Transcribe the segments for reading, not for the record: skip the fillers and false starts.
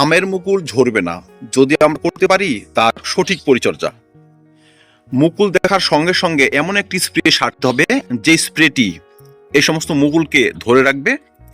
আমের মুকুল ঝরবে না যদি আমরা করতে পারি তার সঠিক পরিচর্যা। মুকুল দেখার সঙ্গে সঙ্গে এমন একটি স্প্রে সারতে হবে যে স্প্রেটি এই সমস্ত মুকুলকে ধরে রাখবে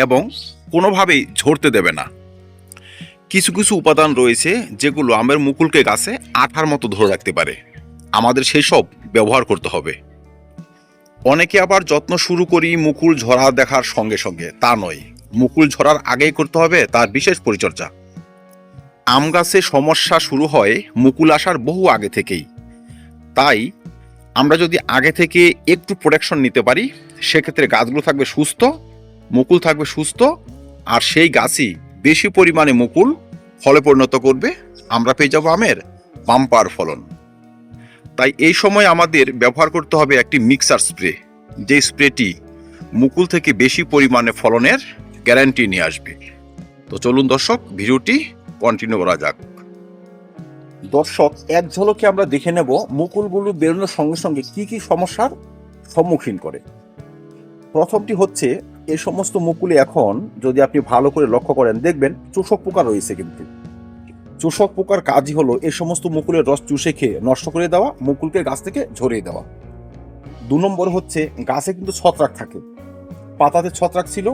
এবং কোনোভাবেই ঝরতে দেবে না। কিছু কিছু উপাদান রয়েছে যেগুলো আমের মুকুলকে গাছে আঠার মতো ধরে রাখতে পারে, আমাদের সেই সব ব্যবহার করতে হবে। অনেকে আবার যত্ন শুরু করি মুকুল ঝরা দেখার সঙ্গে সঙ্গে, তা নয়, মুকুল ঝরার আগেই করতে হবে তার বিশেষ পরিচর্যা। আম গাছে সমস্যা শুরু হয় মুকুল আসার বহু আগে থেকেই, তাই আমরা যদি আগে থেকে একটু প্রোটেকশন নিতে পারি সেক্ষেত্রে গাছগুলো থাকবে সুস্থ, মুকুল থাকবে সুস্থ, আর সেই গাছই বেশি পরিমাণে মুকুল ফলে পরিণত করবে, আমরা পেয়ে যাব আমের বাম্পার ফলন। তাই এই সময় আমাদের ব্যবহার করতে হবে একটি মিক্সার স্প্রে, যে স্প্রেটি মুকুল থেকে বেশি পরিমাণে ফলনের গ্যারান্টি নিয়ে আসবে। তো চলুন দর্শক, ভিডিওটি কন্টিনিউ করা যাক। দর্শক, এক ঝলকে আমরা দেখে নেব মুকুলগুলো বেরোনোর সঙ্গে সঙ্গে কি কি সমস্যার সম্মুখীন করে। প্রথমটি হচ্ছে, এই সমস্ত মুকুলে এখন যদি আপনি ভালো করে লক্ষ্য করেন দেখবেন চোষক পোকা রয়েছে। কিন্তু চোষক পোকার কাজই হলো এই সমস্ত মুকুলের রস চুষে খেয়ে নষ্ট করে দেওয়া, মুকুলকে গাছ থেকে ঝরিয়ে দেওয়া। 2 নম্বর হচ্ছে, গাছে কিন্তু ছত্রাক থাকে, পাতাতে ছত্রাক ছিল,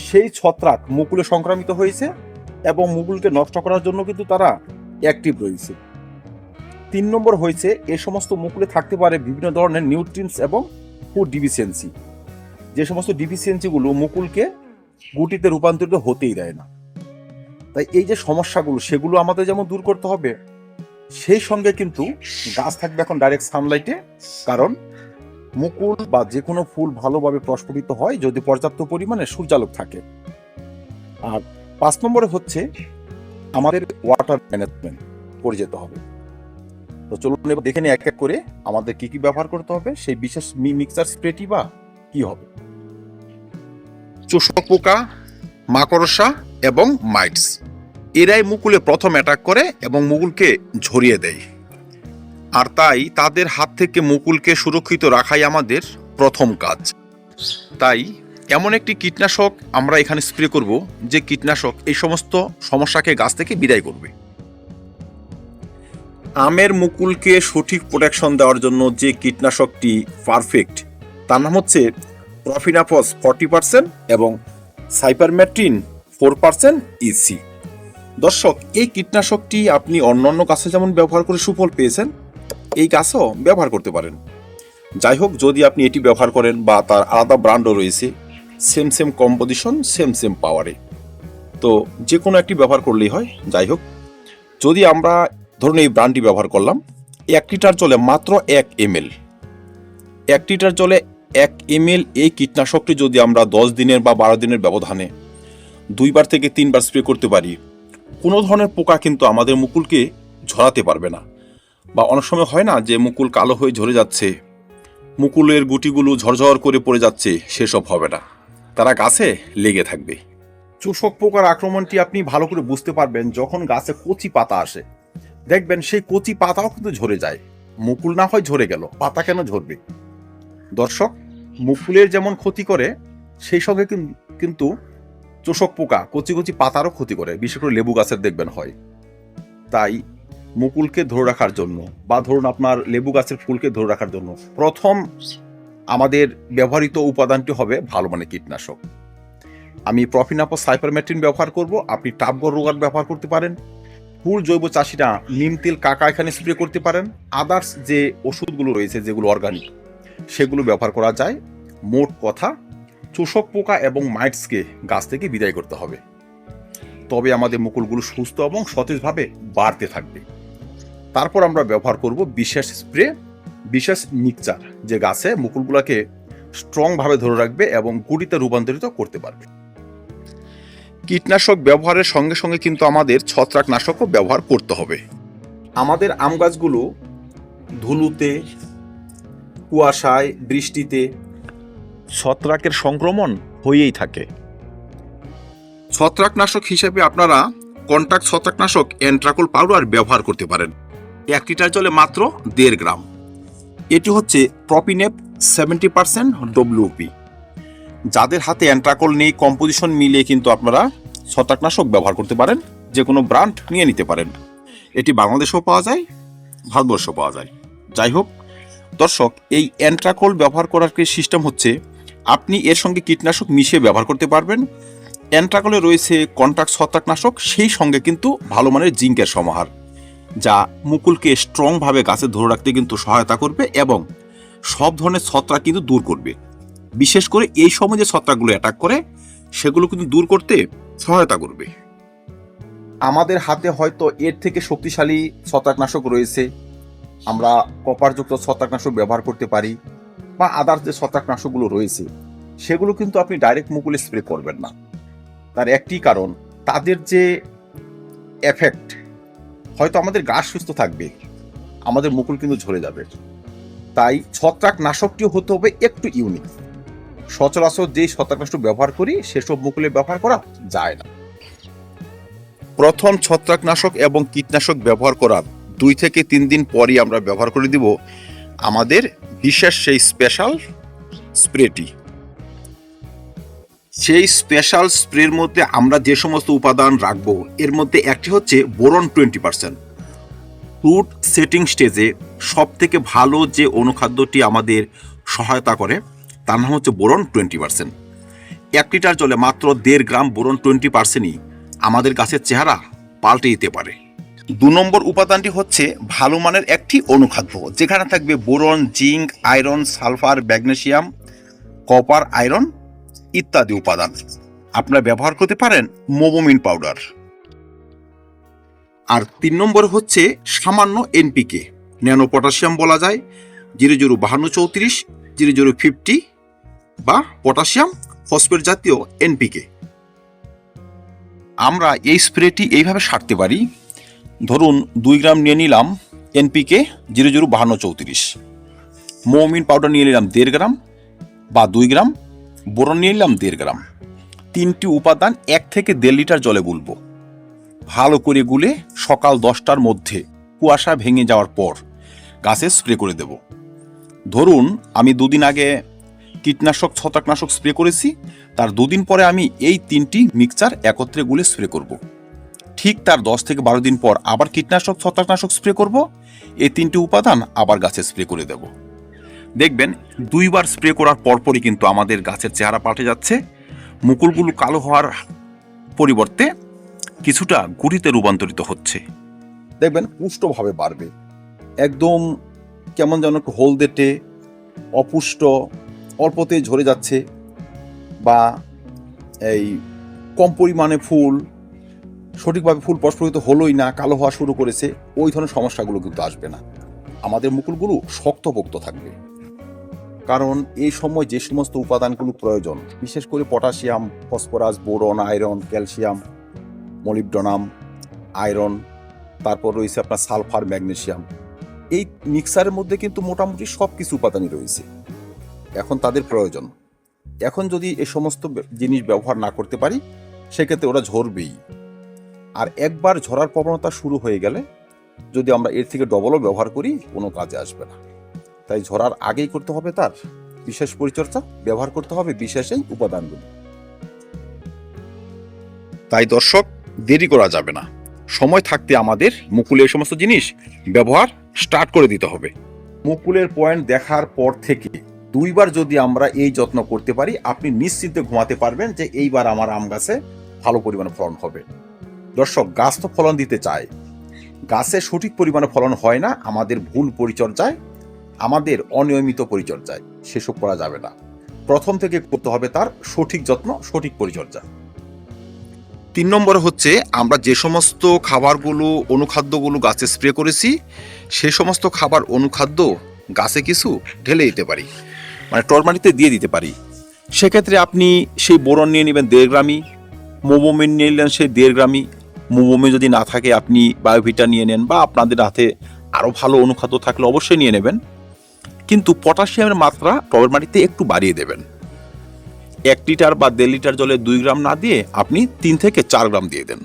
সেই ছত্রাক মুকুলে সংক্রামিত হয়েছে এবং মুকুলকে নষ্ট করার জন্য কিন্তু তারা অ্যাক্টিভ রয়েছে। 3 নম্বর হয়েছে, এই সমস্ত মুকুলে থাকতে পারে বিভিন্ন ধরনের নিউট্রিয়েন্টস এবং ফুড ডিফিসিয়েন্সি, যে সমস্ত ডিফিসিয়েন্সিগুলো মুকুলকে গুটিতে রূপান্তরিত হতেই দেয় না। তাই এই যে সমস্যাগুলো সেগুলো আমাদের যেমন দূর করতে হবে, সেই সঙ্গে কিন্তু গাছ থাকবে এখন ডাইরেক্ট সানলাইটে, কারণ মুকুল বা যে কোনো ফুল ভালোভাবে প্রস্ফুটিত হয় যদি পর্যাপ্ত পরিমাণে সূর্যালোক থাকে। আর 5 নম্বরে হচ্ছে আমাদের ওয়াটার ম্যানেজমেন্ট করে যেতে হবে। তো চলুন এবার দেখে নিই এক এক করে আমাদের কি কি ব্যবহার করতে হবে, সেই বিশেষ মিক্সার স্প্রেটি বা কি হবে। চোষক পোকা, মাকড়সা এবং মাইটস, এরাই মুকুলে প্রথম অ্যাটাক করে এবং মুকুলকে ঝরিয়ে দেয়। আর তাই তাদের হাত থেকে মুকুলকে সুরক্ষিত রাখাই আমাদের প্রথম কাজ। তাই এমন একটি কীটনাশক আমরা এখানে স্প্রে করব যে কীটনাশক এই সমস্ত সমস্যাকে গাছ থেকে বিদায় করবে। আমের মুকুলকে সঠিক প্রোটেকশন দেওয়ার জন্য যে কীটনাশকটি পারফেক্ট তার নাম হচ্ছে প্রফিনাফস 40% এবং সাইপারমেট্রিন 4% ইসি। দর্শক, এই কীটনাশকটি আপনি অন্যান্য গাছে যেমন ব্যবহার করে সুফল পেয়েছেন, এই গাছও ব্যবহার করতে পারেন। যাই হোক, যদি আপনি এটি ব্যবহার করেন বা তার আলাদা ব্র্যান্ডও রয়েছে, সেম কম্পোজিশন, সেম পাওয়ারে, তো যে কোনো একটি ব্যবহার করলেই হয়। যাই হোক, যদি আমরা ধরুন এই ব্র্যান্ডটি ব্যবহার করলাম, 1 লিটার জলে মাত্র 1 ml, 1 লিটার জলে 1 ml এই কীটনাশকটি যদি আমরা 10 দিনের বা 12 দিনের ব্যবধানে 2বার থেকে 3বার স্প্রে করতে পারি, কোনো ধরনের পোকা কিন্তু আমাদের মুকুলকে ঝরাতে পারবে না। বা অনেক সময় হয় না যে মুকুল কালো হয়ে ঝরে যাচ্ছে, মুকুলের গুটিগুলো ঝরঝর করে পড়ে যাচ্ছে, সেসব হবে না, তারা গাছে লেগে থাকবে। চোষক পোকার আক্রমণটি আপনি ভালো করে বুঝতে পারবেন যখন গাছে কচি পাতা আসে, দেখবেন সেই কচি পাতাও কিন্তু ঝরে যায়। মুকুল না হয় ঝরে গেল, পাতা কেন ঝরবে? দর্শক, মুকুলের যেমন ক্ষতি করে সেই সঙ্গে কিন্তু চোষক পোকা কচি কচি পাতারও ক্ষতি করে, বিশেষ করে লেবু গাছের দেখবেন হয়। তাই মুকুলকে ধরে রাখার জন্য বা ধরুন আপনার লেবু গাছের ফুলকে ধরে রাখার জন্য প্রথম আমাদের ব্যবহৃত উপাদানটি হবে ভালো মানের কীটনাশক। আমি প্রফিনাফস সাইপারমেট্রিন ব্যবহার করব, আপনি টাবগর রোগার ব্যবহার করতে পারেন, ফুল জৈব চাষিরা নিম তেল কাকা এখানে স্প্রে করতে পারেন, আদার্স যে ওষুধগুলো রয়েছে যেগুলো অর্গানিক সেগুলো ব্যবহার করা যায়। মোট কথা, চোষক পোকা এবং মাইটসকে গাছ থেকে বিদায় করতে হবে, তবে আমাদের মুকুলগুলো সুস্থ এবং সতেজভাবে বাড়তে থাকবে। তারপর আমরা ব্যবহার করব বিশেষ স্প্রে, বিশেষ মিক্সচার, যে গাছে মুকুলগুলোকে স্ট্রংভাবে ধরে রাখবে এবং গুটিতে রূপান্তরিত করতে পারবে। কীটনাশক ব্যবহারের সঙ্গে সঙ্গে কিন্তু আমাদের ছত্রাকনাশকও ব্যবহার করতে হবে। আমাদের আম গাছগুলো ধুলোতে, কুয়াশায়, বৃষ্টিতে ছত্রাকের সংক্রমণ হয়েই থাকে। ছত্রাকনাশক হিসেবে আপনারা কন্টাক্ট ছত্রাকনাশক অ্যান্ট্রাকোল পাউডার ব্যবহার করতে পারেন, 1 লিটার জলে মাত্র 1.5 গ্রাম। এটি হচ্ছে প্রপিনেপ 70% WP। যাদের হাতে অ্যান্ট্রাকোল নেই, কম্পোজিশন মিলিয়ে কিন্তু আপনারা ছত্রাকনাশক ব্যবহার করতে পারেন, যে কোনো ব্র্যান্ড নিয়ে নিতে পারেন। এটি বাংলাদেশেও পাওয়া যায়, ভারতবর্ষেও পাওয়া যায়। যাই হোক দর্শক, এই অ্যান্ট্রাকোল ব্যবহার করার সিস্টেম হচ্ছে আপনি এর সঙ্গে কীটনাশক মিশিয়ে ব্যবহার করতে পারবেন। অ্যান্ট্রাকোলে রয়েছে কন্ট্রাক্ট ছত্রাকনাশক, সেই সঙ্গে কিন্তু ভালো মানের জিঙ্কের সমাহার, যা মুকুলকে স্ট্রংভাবে গাছে ধরে রাখতে কিন্তু সহায়তা করবে এবং সব ধরনের ছত্রাক কিন্তু দূর করবে। বিশেষ করে এই সময় যে ছত্রাকগুলো অ্যাটাক করে সেগুলো কিন্তু দূর করতে সহায়তা করবে। আমাদের হাতে হয়তো এর থেকে শক্তিশালী ছত্রাকনাশক রয়েছে, আমরা কপারযুক্ত ছত্রাকনাশক ব্যবহার করতে পারি, বা আদার্স যে ছত্রাকনাশকগুলো রয়েছে সেগুলো কিন্তু আপনি ডাইরেক্ট মুকুলে স্প্রে করবেন না। তার একটি কারণ, তাদের যে এফেক্ট, হয়তো আমাদের গাছ সুস্থ থাকবে, আমাদের মুকুল কিন্তু ঝরে যাবে। তাই ছত্রাকনাশকটিও হতে হবে একটু ইউনিক। সচরাচর যেই ছত্রাকনাশক ব্যবহার করি সেসব মুকুলে ব্যবহার করা যায় না। প্রথম ছত্রাকনাশক এবং কীটনাশক ব্যবহার করার 2 থেকে 3 দিন পরই আমরা ব্যবহার করে দিব আমাদের বিশেষ সেই স্পেশাল স্প্রেটি। সেই স্পেশাল স্প্রের মধ্যে আমরা যে সমস্ত উপাদান রাখবো এর মধ্যে একটি হচ্ছে বোরন 20%। ফ্রুট সেটিং স্টেজে সব থেকে ভালো যে অনুখাদ্যটি আমাদের সহায়তা করে তার নাম হচ্ছে বোরন 20%। 1 লিটার জলে মাত্র 1.5 গ্রাম বোরন 20%ই আমাদের গাছের চেহারা পাল্টে দিতে পারে। 2 নম্বর উপাদানটি হচ্ছে ভালো মানের একটি অনুখাদ্য, যেখানে থাকবে boron, zinc, iron, sulphur, magnesium, copper, iron ইত্যাদি উপাদান। আপনারা ব্যবহার করতে পারেন মোবোমিন পাউডার। আর 3 নম্বর হচ্ছে সামান্য এনপিকে, ন্যানো পটাশিয়াম বলা যায়, 005234, 0050 বা পটাশিয়াম ফসফেট জাতীয় এনপিকে। আমরা এই স্প্রেটি এইভাবে সারতে পারি। ধরুন 2 গ্রাম নিয়ে নিলাম এনপিকে 005234, মোমিন পাউডার নিয়ে নিলাম 1.5 গ্রাম বা 2 গ্রাম, বোরন নিয়ে নিলাম 1.5 গ্রাম। 3টি উপাদান 1 থেকে 1.5 লিটার জলে গুলব। ভালো করে গুলে সকাল 10টার মধ্যে কুয়াশা ভেঙে যাওয়ার পর গাছে স্প্রে করে দেব। ধরুন আমি 2 দিন আগে কীটনাশক ছত্রাকনাশক স্প্রে করেছি, তার 2 দিন পরে আমি এই 3টি মিক্সচার একত্রে গুলে স্প্রে করব। ঠিক তার 10 থেকে 12 দিন পর আবার কীটনাশক ছত্রাকনাশক স্প্রে করব। এই 3টি উপাদান আবার গাছে স্প্রে করে দেব। দেখবেন 2 বার স্প্রে করার পরপরই কিন্তু আমাদের গাছের চেহারা পাল্টে যাচ্ছে। মুকুলগুলো কালো হওয়ার পরিবর্তে কিছুটা গুঁড়িতে রূপান্তরিত হচ্ছে। দেখবেন পুষ্টভাবে বাড়বে, একদম কেমন যেন একটু হলদেটে, অপুষ্ট, অল্পতেই ঝরে যাচ্ছে, বা এই কম পরিমাণে ফুল, সঠিকভাবে ফুল প্রস্ফুটিত হলোই না, কালো হওয়া শুরু করেছে, ওই ধরনের সমস্যাগুলো কিন্তু আসবে না। আমাদের মুকুলগুলো শক্তপোক্ত থাকবে। কারণ এই সময় যে সমস্ত উপাদানগুলো প্রয়োজন, বিশেষ করে potassium, phosphorus, boron, iron, calcium, molybdenum, iron, তারপর রয়েছে আপনার সালফার, ম্যাগনেসিয়াম, এই মিক্সারের মধ্যে কিন্তু মোটামুটি সব কিছু উপাদানই রয়েছে। এখন তাদের প্রয়োজন। এখন যদি এই সমস্ত জিনিস ব্যবহার না করতে পারি সেক্ষেত্রে ওরা ঝরবেই। আর একবার ঝরার প্রবণতা শুরু হয়ে গেলে যদি আমরা এর থেকে ডবলও ব্যবহার করি কোনো কাজে আসবে না। তাই ঝরার আগেই করতে হবে তার বিশেষ পরিচর্যা, ব্যবহার করতে হবে বিশেষ এই উপাদানগুলো। তাই দর্শক, দেরি করা যাবে না, সময় থাকতে আমাদের মুকুলে এই সমস্ত জিনিস ব্যবহার স্টার্ট করে দিতে হবে। মুকুলের পয়েন্ট দেখার পর থেকে 2 বার যদি আমরা এই যত্ন করতে পারি, আপনি নিশ্চিন্তে ঘুমাতে পারবেন যে এইবার আমার আম গাছে ভালো পরিমাণে ফলন হবে। দর্শক, গাছ তো ফলন দিতে চায়, গাছে সঠিক পরিমাণে ফলন হয় না আমাদের ভুল পরিচর্যায়, আমাদের অনিয়মিত পরিচর্যায়। সেসব করা যাবে না। প্রথম থেকে করতে হবে তার সঠিক যত্ন, সঠিক পরিচর্যা। 3 নম্বর হচ্ছে আমরা যে সমস্ত খাবারগুলো, অনুখাদ্যগুলো গাছে স্প্রে করেছি সেই সমস্ত খাবার অনুখাদ্য গাছে কিছু ঢেলে দিতে পারি, মানে টরমারিতে দিয়ে দিতে পারি। সেক্ষেত্রে আপনি সেই বোরন নিয়ে নেবেন 1.5 গ্রামই, মোবোমিন নিয়ে নিলেন সেই 1.5 গ্রামই। মোবোমিন যদি না থাকে আপনি বায়োভিটা নিয়ে নেন, বা আপনাদের হাতে আরও ভালো অনুখাদ্য থাকলে অবশ্যই নিয়ে নেবেন। কিন্তু পটাশিয়ামের মাত্রা টবের মাটিতে একটু বাড়িয়ে দেবেন। 1 লিটার বা 1.5 লিটার জলে 2 গ্রাম না দিয়ে আপনি 3 থেকে 4 গ্রাম দিয়ে দেন।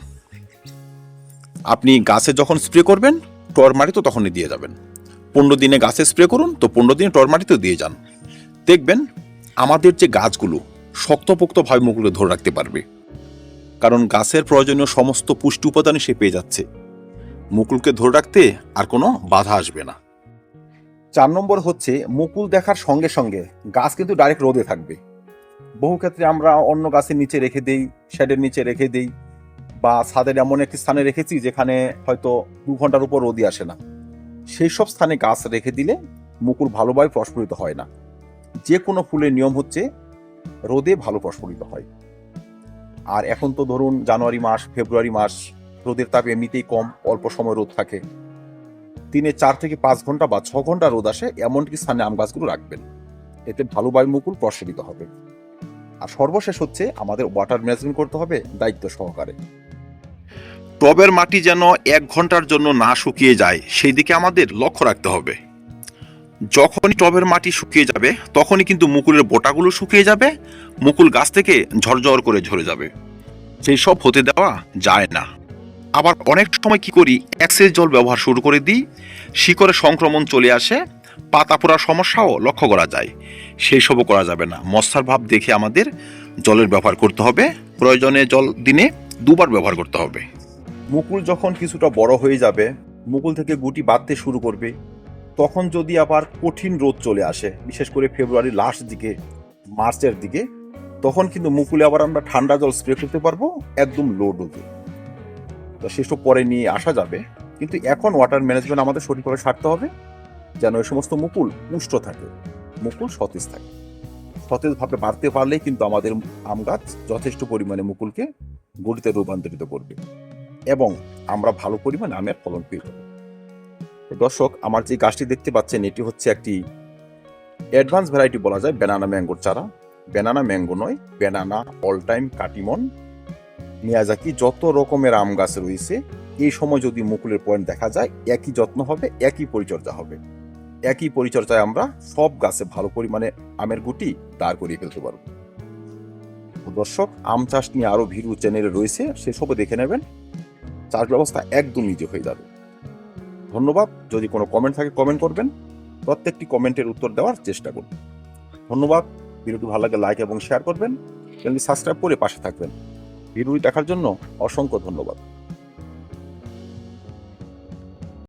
আপনি গাছে যখন স্প্রে করবেন টবের মাটিতে তখনই দিয়ে যাবেন। 15 দিনে গাছে স্প্রে করুন, তো 15 দিনে টবের মাটিতেও দিয়ে যান। দেখবেন আমাদের যে গাছগুলো শক্তপোক্তভাবে মুকুলে ধরে রাখতে পারবে। কারণ গাছের প্রয়োজনীয় সমস্ত পুষ্টি উপাদানই সে পেয়ে যাচ্ছে। মুকুলকে ধরে রাখতে আর কোনো বাধা আসবে না। 4 নম্বর হচ্ছে মুকুল দেখার সঙ্গে সঙ্গে গাছ কিন্তু ডাইরেক্ট রোদে থাকবে। বহু ক্ষেত্রে আমরা অন্য গাছের নিচে রেখে দেই, শেডের নিচে রেখে দেই, বা ছাদের এমন একটি স্থানে রেখেছি যেখানে হয়তো 2 ঘন্টার উপর রোদই আসে না। সেই সব স্থানে গাছ রেখে দিলে মুকুল ভালোভাবে প্রস্ফুটিত হয় না। যে কোনো ফুলের নিয়ম হচ্ছে রোদে ভালো প্রস্ফুটিত হয়। আর এখন তো ধরুন জানুয়ারি মাস, ফেব্রুয়ারি মাস, রোদের তাপ এমনিতেই কম, অল্প সময় রোদ থাকে। দিনে 4 থেকে 5 ঘন্টা বা 6 ঘন্টা রোদ আসে এমন কি স্থানে আম গাছগুলো রাখবেন, এতে ভালোভাবে মুকুল প্রস্ফুটিত হবে। আর সর্বশেষ হচ্ছে আমাদের ওয়াটার ম্যানেজমেন্ট করতে হবে দায়িত্ব সহকারে। টবের মাটি যেন 1 ঘন্টার জন্য না শুকিয়ে যায় সেই দিকে আমাদের লক্ষ্য রাখতে হবে। যখনই টবের মাটি শুকিয়ে যাবে তখনই কিন্তু মুকুলের বোটাগুলো শুকিয়ে যাবে, মুকুল গাছ থেকে ঝরঝর করে ঝরে যাবে। সেই সব হতে দেওয়া যায় না। আবার অনেক সময় কি করি, এক্সেস জল ব্যবহার শুরু করে দিই, শিকড়ে সংক্রমণ চলে আসে, পাতা পোড়ার সমস্যাও লক্ষ্য করা যায়। সেই সবও করা যাবে না। মশার ভাব দেখে আমাদের জলের ব্যবহার করতে হবে। প্রয়োজনে জল দিনে 2 বার ব্যবহার করতে হবে। মুকুল যখন কিছুটা বড় হয়ে যাবে, মুকুল থেকে গুটি বাঁধতে শুরু করবে, তখন যদি আবার কঠিন রোদ চলে আসে, বিশেষ করে ফেব্রুয়ারির লাস্ট দিকে, মার্চের দিকে, তখন কিন্তু মুকুলে আবার আমরা ঠান্ডা জল স্প্রে করতে পারবো একদম লো ডোজে। তো সেসব পরে নিয়ে আসা যাবে, কিন্তু এখন ওয়াটার ম্যানেজমেন্ট আমাদের সঠিকভাবে সারতে হবে যেন এই সমস্ত মুকুল পুষ্ট থাকে, মুকুল সতেজ থাকে। সতেজভাবে বাড়তে পারলেই কিন্তু আমাদের আম গাছ যথেষ্ট পরিমাণে মুকুলকে গুটিতে রূপান্তরিত করবে এবং আমরা ভালো পরিমাণে আমের ফলন পেয়ে যাবো। দর্শক, আমার যে গাছটি দেখতে পাচ্ছেন এটি হচ্ছে একটি অ্যাডভান্স ভ্যারাইটি বলা যায় ব্যানানা ম্যাঙ্গোর চারা। ব্যানানা ম্যাঙ্গো নয়, banana, all time, Katimon, Miyazaki, যত রকমের আম গাছ রয়েছে এই সময় যদি মুকুলের পয়েন্ট দেখা যায়, একই যত্ন হবে, একই পরিচর্যা হবে। একই পরিচর্যায় আমরা সব গাছে ভালো পরিমাণে আমের গুটি দাঁড় করিয়ে ফেলতে পারবো। দর্শক, আম চাষ নিয়ে আরো ভিডিও চ্যানেলে রয়েছে, সেসবও দেখে নেবেন। চাষ ব্যবস্থা একদম ইজি হয়ে যাবে। ধন্যবাদ। যদি কোনো কমেন্ট থাকে কমেন্ট করবেন, প্রত্যেকটি কমেন্টের উত্তর দেওয়ার চেষ্টা করব। ধন্যবাদ। ভিডিওটি ভালো লাগে লাইক এবং শেয়ার করবেন, চ্যানেলটি সাবস্ক্রাইব করে পাশে থাকবেন। ভিডিওটি দেখার জন্য অসংখ্য ধন্যবাদ।